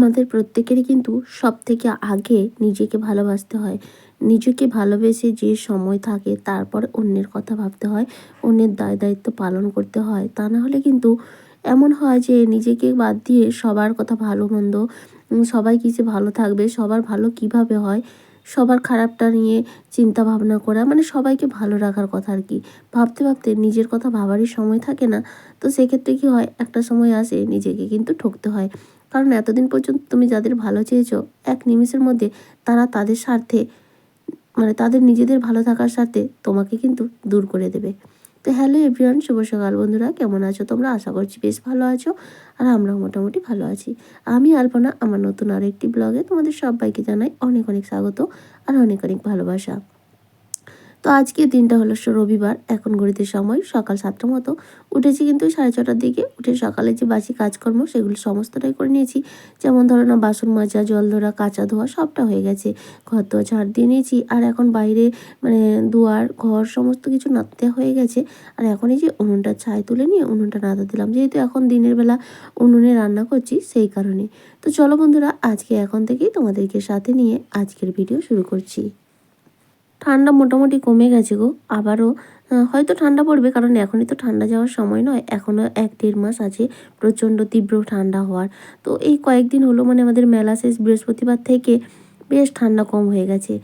আমাদের প্রত্যেকেরই কিন্তু সবথেকে আগে নিজেকে ভালোবাসতে হয়। নিজেকে ভালোবেসে যে সময় থাকে তারপর অন্যের কথা ভাবতে হয়, অন্যের দায়-দায়িত্ব পালন করতে হয়। তা না হলে কিন্তু এমন হয় যে নিজেকে বাদ দিয়ে সবার কথা ভালো-মন্দ, সবাই কি যে ভালো থাকবে, সবার ভালো কিভাবে হয়, সবার খারাপটা নিয়ে চিন্তা ভাবনা করা, মানে সবাইকে ভালো রাখার কথা আরকি। ভাবতে, ভাবতে নিজের কথা ভাবারই সময় থাকে না। তো সেক্ষেত্রে কি হয়, একটা সময় আসে নিজেকে কিন্তু ঠকতে হয়। কারণ এতদিন পর্যন্ত তুমি যাদের ভালো চেয়েছো, এক নিমেষের মধ্যে তারা তাদের স্বার্থে, মানে তাদের নিজেদের ভালো থাকার স্বার্থে তোমাকে কিন্তু দূর করে দেবে। তো হ্যালো এভরিওয়ান, শুভ সকাল বন্ধুরা, কেমন আছো তোমরা? আশা করছি বেশ ভালো আছো। আর আমরাও মোটামুটি ভালো আছি। আমি আলপনা, আমার নতুন আরও একটি ব্লগে তোমাদের সবাইকে জানাই অনেক অনেক স্বাগত আর অনেক অনেক ভালোবাসা। তো আজকের দিনটা হলো রবিবার। এখন ঘড়িতে সময় সকাল 7টা মতো। উঠেছি কিন্তু 6:30টার দিকে। উঠে সকালে যে বাসি কাজকর্ম সেগুলো সমস্তটাই করে নিয়েছি। যেমন ধরো না, বাসন মাজা, জল ধরা, কাচা ধোয়া সবটা হয়ে গেছে। ঘর দোয়া ঝাড় দিয়ে নিয়েছি। আর এখন বাইরে মানে দুয়ার, ঘর সমস্ত কিছু নাড়তে হয়ে গেছে। আর এখন এই যে উনুনটার ছাই তুলে নিয়ে উনুনটা নাড়া দিলাম। যেহেতু এখন দিনের বেলা উনুনে রান্না করছি সেই কারণে। তো চলো বন্ধুরা, আজকে এখন থেকেই তোমাদেরকে সাথে নিয়ে আজকের ভিডিও শুরু করছি। ঠান্ডা মোটামুটি কমে গেছে গো। আবারও হয়তো ঠান্ডা পড়বে, কারণ এখনই তো ঠান্ডা যাওয়ার সময় নয়। এখনও 1-1.5 মাস আছে প্রচণ্ড তীব্র ঠান্ডা হওয়ার। তো এই কয়েকদিন হলো, মানে আমাদের মেলা শেষ বৃহস্পতিবার থেকে বেশ ঠান্ডা কম হয়ে গেছে।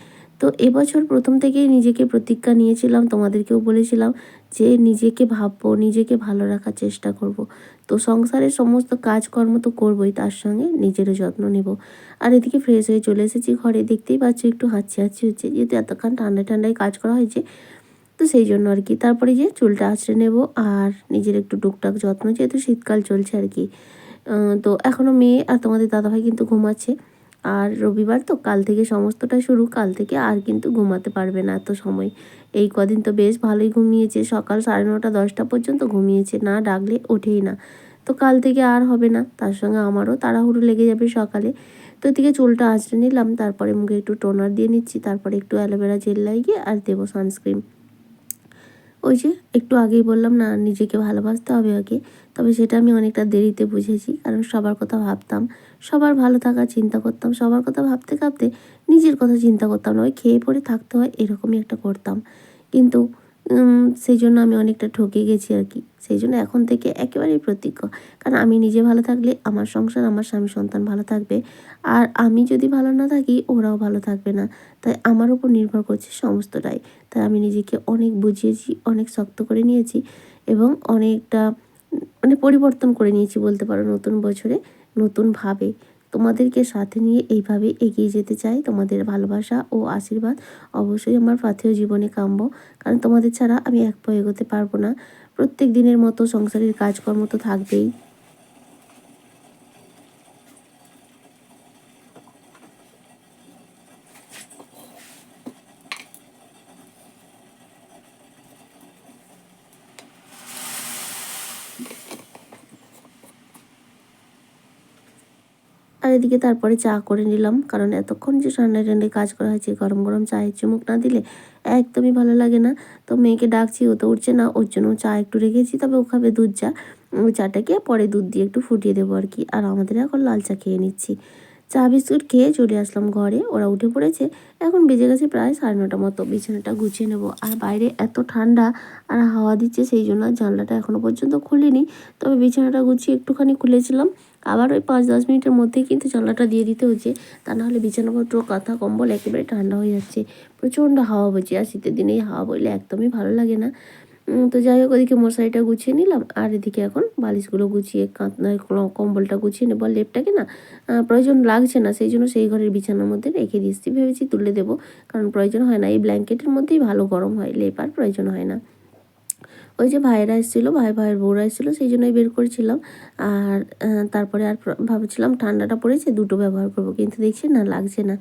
তো এবছর প্রথম থেকেই নিজেকে প্রতিজ্ঞা নিয়েছিলাম, তোমাদেরকেও বলেছিলাম যে নিজেকে ভাববো, নিজেকে ভালো রাখার চেষ্টা করব। তো সংসারের সমস্ত কাজকর্ম তো করবই, তার সঙ্গে নিজেরও যত্ন নেব। আর এদিকে ফ্রেশ হয়ে চলে এসেছি ঘরে। দেখতেই পাচ্ছ একটু হাঁচি হচ্ছে, যেহেতু এতক্ষণ ঠান্ডায় কাজ করা হয়েছে, তো সেই জন্য আর কি। তারপরে যে চুলটা আঁচড়ে নেব আর নিজের একটু টুকটাক যত্ন, যেহেতু শীতকাল চলছে আর কি। তো এখনও মেয়ে আর তোমাদের দাদাভাই কিন্তু ঘুমাচ্ছে। আর রবিবার তো কাল থেকে সমস্তটা শুরু। কাল থেকে আর কিন্তু ঘুমাতে পারবে না এত সময়। এই কদিন তো বেশ ভালোই ঘুমিয়েছে, সকাল 9:30 10টা পর্যন্ত ঘুমিয়েছে, না ডাকলে ওঠেই না। তো কাল থেকে আর হবে না। তার সঙ্গে আমারও তাড়াহুড়ো লেগে যাবে সকালে। তো এদিকে চুলটা আঁচড়ে নিলাম, তারপরে মুখে একটু টোনার দিয়ে নিচ্ছি, তারপরে একটু অ্যালোভেরা জেল লাগিয়ে আর দেবো সানস্ক্রিন। ওই যে একটু আগেই বললাম না, নিজেকে ভালোবাসতে হবে আগে। তবে সেটা আমি অনেকটা দেরিতে বুঝেছি, কারণ সবার কথা ভাবতাম, সবার ভালো থাকার চিন্তা করতাম, সবার কথা ভাবতে ভাবতে নিজের কথা চিন্তা করতাম না। ওই খেয়ে পরে থাকতে হয় এরকমই একটা করতাম। কিন্তু সেই জন্য আমি অনেকটা ঠকে গেছি আর কি। সেই জন্য এখন থেকে একেবারেই প্রতিজ্ঞ। কারণ আমি নিজে ভালো থাকলে আমার সংসার, আমার স্বামী সন্তান ভালো থাকবে। আর আমি যদি ভালো না থাকি ওরাও ভালো থাকবে না। তাই আমার উপর নির্ভর করছে সমস্তটাই। তাই আমি নিজেকে অনেক বুঝিয়েছি, অনেক শক্ত করে নিয়েছি এবং অনেকটা মানে পরিবর্তন করে নিয়েছি বলতে পারো নতুন বছরে নতুনভাবে। তোমাদেরকে সাথে নিয়ে এইভাবে এগিয়ে যেতে চাই। তোমাদের ভালোবাসা ও আশীর্বাদ অবশ্যই আমার পাথেয় জীবনে কাম্য। কারণ তোমাদের ছাড়া আমি এক পাও এগোতে পারবো না। প্রত্যেক দিনের মতো সংসারের কাজকর্ম তো থাকবেই। আর এদিকে তারপরে চা করে নিলাম, কারণ এতক্ষণ যে ঠান্ডায় কাজ করা হয়েছে, গরম গরম চায়ের চুমুক না দিলে একদমই ভালো লাগে না। তো মেয়েকে ডাকছি, ও তো উঠছে না, ওর জন্য চা একটু রেখেছি, তবে ও খাবে দুধ চা। ওই চাটাকে পরে দুধ দিয়ে একটু ফুটিয়ে দেবো আর কি। আর আমাদের এখন লাল চা খেয়ে নিচ্ছি। চা বিস্কুট খেয়ে চলে আসলাম ঘরে, ওরা উঠে পড়েছে। এখন বেজে গেছে প্রায় 9:30 মতো। বিছানাটা গুছিয়ে নেব। আর বাইরে এত ঠান্ডা আর হাওয়া দিচ্ছে, সেই জন্য জানলাটা এখনও পর্যন্ত খুলিনি। তবে বিছানাটা গুছিয়ে একটুখানি খুলেছিলাম। আবার ওই 5-10 মিনিটের মধ্যেই কিন্তু জানলাটা দিয়ে দিতে হচ্ছে। তা নাহলে বিছানাপত্র, কাঁথা, কম্বল একেবারে ঠান্ডা হয়ে যাচ্ছে। প্রচণ্ড হাওয়া বইছে, আর শীতের দিনে এই হাওয়া বইলে একদমই ভালো লাগে না। তো যাই হোক, ওদিকে মশারিটা গুছিয়ে নিলাম আর এদিকে এখন বালিশগুলো গুছিয়ে কম্বলটা গুছিয়ে নেবো। আর লেপটাকে না প্রয়োজন লাগছে না, সেই জন্য সেই ঘরের বিছানার মধ্যে রেখে দিচ্ছি। ভেবেছি তুলে দেবো, কারণ প্রয়োজন হয় না। এই ব্ল্যাঙ্কেটের মধ্যেই ভালো গরম হয়, লেপ আর প্রয়োজন হয় না। ওই যে ভাইয়েরা এসেছিলো, ভাইয়ের বউরা এসেছিলো, সেই জন্যই বের করেছিলাম। আর তারপরে আর ভাবছিলাম ঠান্ডাটা পড়েছে দুটো ব্যবহার করব, কিন্তু দেখছি না, লাগছে না।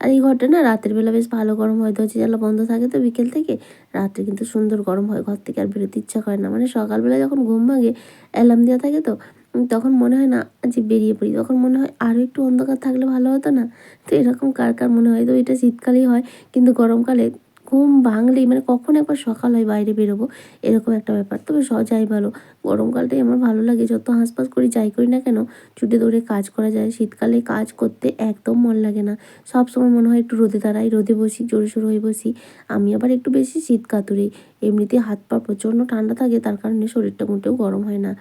আর এই ঘরটা না রাতের বেলা বেশ ভালো গরম হয়, দরজা জানলা বন্ধ থাকে তো বিকেল থেকে। রাত্রে কিন্তু সুন্দর গরম হয়, ঘর থেকে আর বেরোতে ইচ্ছা করে না। মানে সকালবেলা যখন ঘুম ভাঙে, অ্যালার্ম দেওয়া থাকে তো, তখন মনে হয় না যে বেরিয়ে পড়ি। তখন মনে হয় আরও একটু অন্ধকার থাকলে ভালো হতো না। তো এরকম কার কার মনে হয়? তো এটা শীতকালেই হয়, কিন্তু গরমকালে ঘুম ভাঙলেই মানে কখন একবার সকাল হয় বাইরে বেরোবো এরকম একটা ব্যাপার। তবে যাই বলো, গরমকালটাই আমার ভালো লাগে। যত হাঁসফাঁস করি যাই করি না কেন, ছুটে দৌড়ে কাজ করা যায়। শীতকালে কাজ করতে একদম মন লাগে না। সবসময় মনে হয় একটু রোদে দাঁড়াই, রোদে বসি, জোরে সোরে হয়ে বসি। আমি আবার একটু বেশি শীত কাতুরে। এমনিতেই হাত পা প্রচণ্ড ঠান্ডা থাকে, তার কারণে শরীরটা মোটেও গরম হয় না।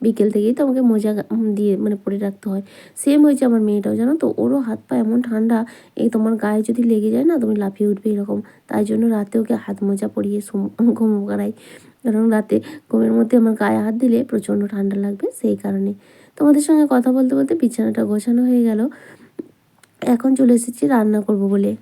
বিকেল থেকেই তো আমাকে মোজা দিয়ে মানে পরে রাখতে হয়। সেম হয়েছে আমার মেয়েটাও, জানো তো, ওরও হাত পা এমন ঠান্ডা, এই তোমার গায়ে যদি লেগে যায় না তুমি লাফিয়ে উঠবে এরকম। তাই জন্য রাতে ওকে হাত মোজা পরিয়ে ঘুম করাই, কারণ রাতে ঘুমের মধ্যে আমার গায়ে হাত দিলে প্রচণ্ড ঠান্ডা লাগবে, সেই কারণে। তোমাদের সঙ্গে কথা বলতে বলতে বিছানাটা গোছানো হয়ে গেল। এখন চলে এসেছি রান্না করব বলে।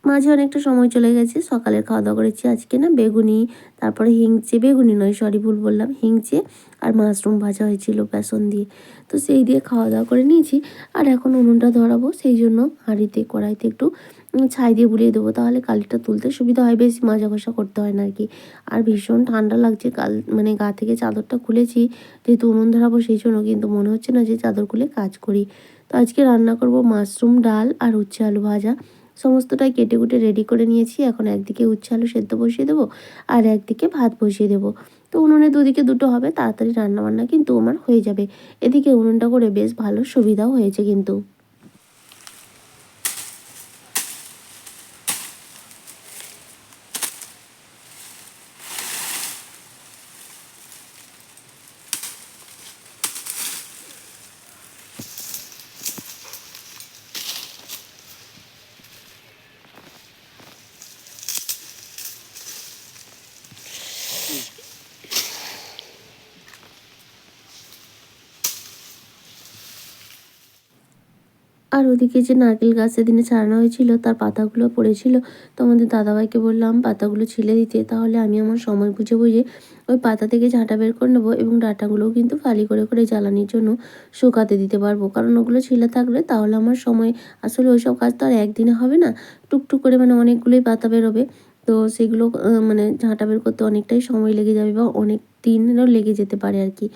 মাঝে অনেকটা সময় চলে গেছে, সকালের খাওয়া দাওয়া করেছি আজকে না বেগুনি, তারপরে হিংচে, বেগুনি নয় সরি ভুল বললাম, হিংচে আর মাশরুম ভাজা হয়েছিল বেসন দিয়ে। তো সেই দিয়ে খাওয়া দাওয়া করে নিয়েছি। আর এখন উনুনটা ধরাবো, সেই জন্য হাঁড়িতে কড়াইতে একটু ছাই দিয়ে বুলিয়ে দেবো, তাহলে কালিটা তুলতে সুবিধা হয়, বেশি মাজা ঘষা করতে হয় না আর কি। আর ভীষণ ঠান্ডা লাগছে, মানে গা থেকে চাদরটা খুলেছি যেহেতু উনুন ধরাবো, সেই জন্য কিন্তু মনে হচ্ছে না যে চাদর খুলে কাজ করি। তো আজকে রান্না করব মাশরুম, ডাল আর উচ্ছে আলু ভাজা। সমস্তটাই কেটে কুটে রেডি করে নিয়েছি। এখন একদিকে উচ্ছে আলু সেদ্ধ বসিয়ে দেবো, আর একদিকে ভাত বসিয়ে দেবো। তো উনুনে দুদিকে দুটো হবে, তাড়াতাড়ি রান্নাবান্না কিন্তু আমার হয়ে যাবে। এদিকে উনুনটা করে বেশ ভালো সুবিধাও হয়েছে কিন্তু। আর ওদিকে যে নারকেল গাছ সেদিনে ছাড়ানো হয়েছিল তার পাতাগুলো পড়েছিল, তো আমাদের দাদাভাইকে বললাম পাতাগুলো ছিলে দিতে, তাহলে আমি আমার সময় বুঝে বুঝে ওই পাতা থেকে ঝাঁটা বের করে নেবো এবং ডাঁটাগুলোও কিন্তু ফালি করে করে জ্বালানির জন্য শুকাতে দিতে পারবো। কারণ ওগুলো ছিলে থাকলে তাহলে আমার সময়, আসলে ওইসব কাজ তো আর একদিনে হবে না, টুকটুক করে মানে অনেকগুলোই পাতা বেরোবে। তো সেগুলো মানে ঝাঁটা বের করতে অনেকটাই সময় লেগে যাবে বা অনেক দিনও লেগে যেতে পারে আর কি।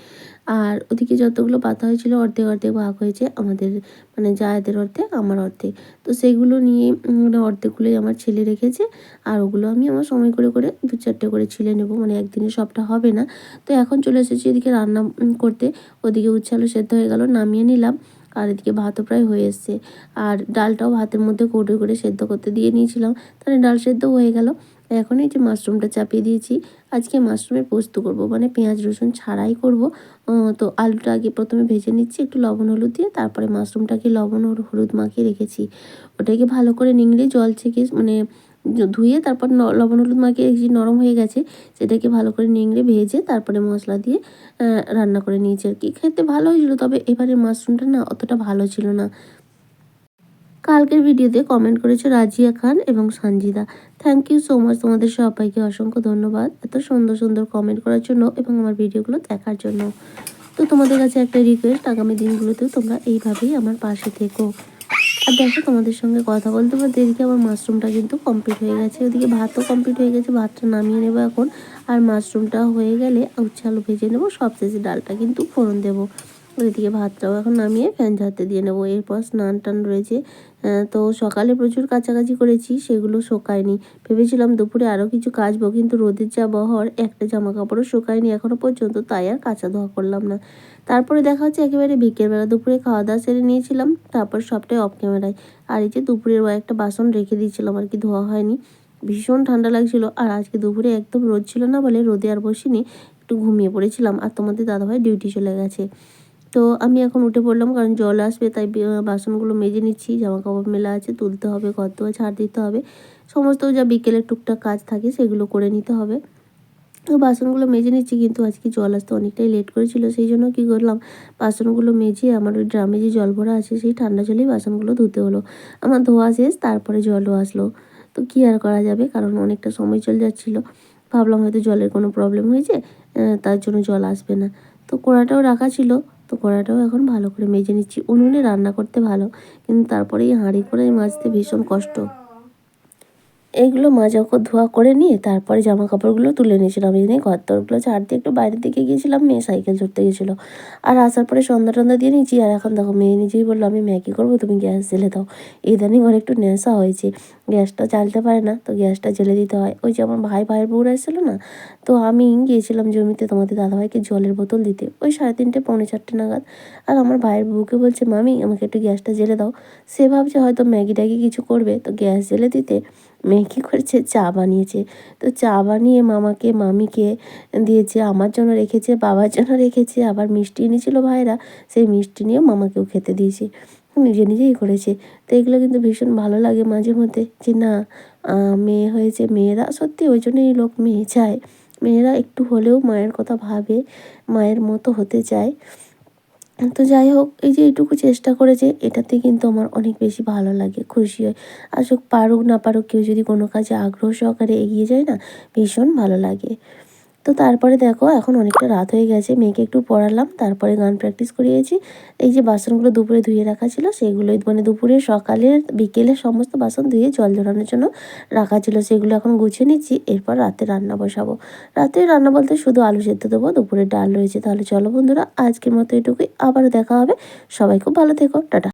আর ওদিকে যতগুলো পাতা হয়েছিল অর্ধেক অর্ধেক ভাগ হয়েছে, আমাদের মানে জায়েদের অর্ধেক আমার অর্ধেক। তো সেগুলো নিয়ে মানে অর্ধেকগুলোই আমার ছেলে রেখেছে, আর ওগুলো আমি আমার সময় করে করে 2-4টে করে ছিলে নেবো, মানে একদিনে সবটা হবে না। তো এখন চলে এসেছি এদিকে রান্না করতে। ওদিকে উচ্ছে আলু সেদ্ধ হয়ে গেল, নামিয়ে নিলাম। আর এদিকে ভাতও প্রায় হয়ে এসছে। আর ডালটাও ভাতের মধ্যে কৌটো করে সেদ্ধ করতে দিয়ে নিয়েছিলাম, তাহলে ডাল সেদ্ধ হয়ে গেল। এখন এই যে মাশরুমটা চাপিয়ে দিয়েছি। আজকে মাশরুমের পোস্ত করব, মানে পেঁয়াজ রসুন ছাড়াই করব। তো আলুটা আগে প্রথমে ভেজে নিচ্ছি একটু লবণ হলুদ দিয়ে, তারপরে মাশরুমটাকে লবণ আর হলুদ মাখিয়ে রেখেছি। ওটাকে ভালো করে নিংড়ে জল ছেঁকে মানে ধুয়ে তারপর লবণ হলুদ মাখিয়ে রেখেছি, নরম হয়ে গেছে। সেটাকে ভালো করে নিংড়ে ভেজে তারপরে মশলা দিয়ে রান্না করে নিয়েছি আর কি। খেতে ভালো হয়েছিল, তবে এবারের মাশরুমটা না অতটা ভালো ছিল না। কালকের ভিডিওতে কমেন্ট করেছে রাজিয়া খান এবং Sanjida. Thank you so much, তোমাদের সবাইকে অসংখ্য ধন্যবাদ এত সুন্দর সুন্দর কমেন্ট করার জন্য এবং আমার ভিডিওগুলো দেখার জন্য। তো তোমাদের কাছে একটা রিকোয়েস্ট, আগামী দিনগুলোতেও তোমরা এইভাবেই আমার পাশে থেকো। আর দেখো, তোমাদের সঙ্গে কথা বলতে বলতে এদিকে আমার মাশরুমটা কিন্তু কমপ্লিট হয়ে গেছে, ওদিকে ভাতও কমপ্লিট হয়ে গেছে, ভাতটা নামিয়ে নেবো এখন। আর মাশরুমটা হয়ে গেলে উচ্ছে আলু ভেজে নেবো, সবশেষে ডালটা কিন্তু ফোড়ন দেবো। ওইদিকে ভাতটাও এখন নামিয়ে ফ্যান ঝাড়তে দিয়ে নেবো। এরপর স্নান টান রয়েছে। তো সকালে প্রচুর কাচাকাচি করেছি, সেগুলো শোকায়নি। ভেবেছিলাম দুপুরে আরও কিছু কাচবো, কিন্তু রোদের যা বহর, একটা জামা কাপড়ও শোকায়নি এখনও পর্যন্ত, তাই আর কাচা ধোয়া করলাম না। তারপরে দেখা হচ্ছে একেবারে বিকেলবেলা, দুপুরে খাওয়া দাওয়া সেরে নিয়েছিলাম, তারপর সবটাই অফ ক্যামেরায়। আর এই যে দুপুরের একটা বাসন রেখে দিয়েছিলাম আর কি, ধোয়া হয়নি। ভীষণ ঠান্ডা লাগছিল, আর আজকে দুপুরে একদম রোদ ছিল না বলে রোদে আর বসিনি, একটু ঘুমিয়ে পড়েছিলাম। আর তোমাদের দাদাভাই ডিউটি চলে গেছে। তো আমি এখন উঠে পড়লাম, কারণ জল আসবে, তাই বাসনগুলো মেজে নিচ্ছি। জামা কাপড় মেলা আছে, তুলতে হবে, ঘর দুয়ার ঝাড় দিতে হবে, সমস্ত যা বিকেলের টুকটাক কাজ থাকে সেগুলো করে নিতে হবে। তো বাসনগুলো মেজে নিচ্ছি, কিন্তু আজকে জল আসতে অনেকটাই লেট করেছিল, সেই জন্য কী করলাম, বাসনগুলো মেজে আমার ওই ড্রামে যে জল ভরা আছে সেই ঠান্ডা জলেই বাসনগুলো ধুতে হলো। আমার ধোয়া শেষ, তারপরে জলও আসলো। তো কী আর করা যাবে, কারণ অনেকটা সময় চলে যাচ্ছিলো। ভাবলাম হয়তো জলের কোনো প্রবলেম হয়েছে, তার জন্য জল আসবে না। তো কড়াটাও রাখা ছিল, তো কড়াটাও এখন ভালো করে মেজে নিচ্ছি। উনুনে রান্না করতে ভালো, কিন্তু তারপরে এই হাঁড়ি করে মাজতে ভীষণ কষ্ট। এইগুলো মাজা ধোয়া করে নিয়ে তারপরে জামা কাপড়গুলো তুলে নিয়েছিলাম। এনে ঘর দরগুলো ঝাড় দিয়ে একটু বাইরের দিকে গিয়েছিলাম, মেয়ে সাইকেল চড়তে গেছিলো। আর আসার পরে সন্ধ্যা টন্ধা দিয়ে নিয়েছি। আর এখন দেখো মেয়ে নিজেই বললো আমি ম্যাগি করবো, তুমি গ্যাস জ্বেলে দাও। ইদানিং ওর একটু নেশা হয়েছে, গ্যাসটা জ্বালতে পারে না, তো গ্যাসটা জ্বেলে দিতে হয়। ওই যে আমার ভাইয়ের বউরা এসেছিলো না, তো আমি গিয়েছিলাম জমিতে তোমাদের দাদাভাইকে জলের বোতল দিতে, ওই 3:30 পৌনে 4টে নাগাদ। আর আমার ভাইয়ের বউকে বলছে মামি আমাকে একটু গ্যাসটা জ্বেলে দাও। সে ভাবছে হয়তো ম্যাগি ট্যাগি কিছু করবে, তো গ্যাস জ্বেলে দিতে মেয়ে কী করেছে, চা বানিয়েছে। তো চা বানিয়ে মামাকে মামিকে দিয়েছে, আমার জন্য রেখেছে, বাবার জন্য রেখেছে, আবার মিষ্টি এনেছিল ভাইরা, সেই মিষ্টি নিয়েও মামাকেও খেতে দিয়েছে। নিজে নিজেই করেছে। তো এগুলো কিন্তু ভীষণ ভালো লাগে মাঝে মধ্যে, যে না মেয়ে হয়েছে, মেয়েরা সত্যি ওই জন্যই লোক মেয়ে চায়। মেয়েরা একটু হলেও মায়ের কথা ভাবে, মায়ের মতো হতে চায়। তো যাই হোক, এই যে এইটুকু চেষ্টা করেছে, এটাতে কিন্তু আমার অনেক বেশি ভালো লাগে, খুশি হয়। আর পারুক না পারুক, কেউ যদি কোনো কাজে আগ্রহ সহকারে এগিয়ে যায় না, ভীষণ ভালো লাগে। তো তারপরে দেখো এখন অনেকটা রাত হয়ে গেছে, মেয়েকে একটু পড়ালাম, তারপরে গান প্র্যাকটিস করিয়েছি। এই যে বাসনগুলো দুপুরে ধুয়ে রাখা ছিল, সেগুলোই মানে দুপুরে, সকালের, বিকেলের সমস্ত বাসন ধুয়ে জল ঝরানোর জন্য রাখা ছিল, সেগুলো এখন গুছিয়ে নিচ্ছি। এরপর রাতে রান্না বসাবো। রাতে রান্না বলতে শুধু আলু সেদ্ধ দেবো, দুপুরে ডাল রয়েছে। তাহলে চলো বন্ধুরা, আজকের মতো এটুকুই, আবারও দেখা হবে। সবাই খুব ভালো থেকো, টাটা।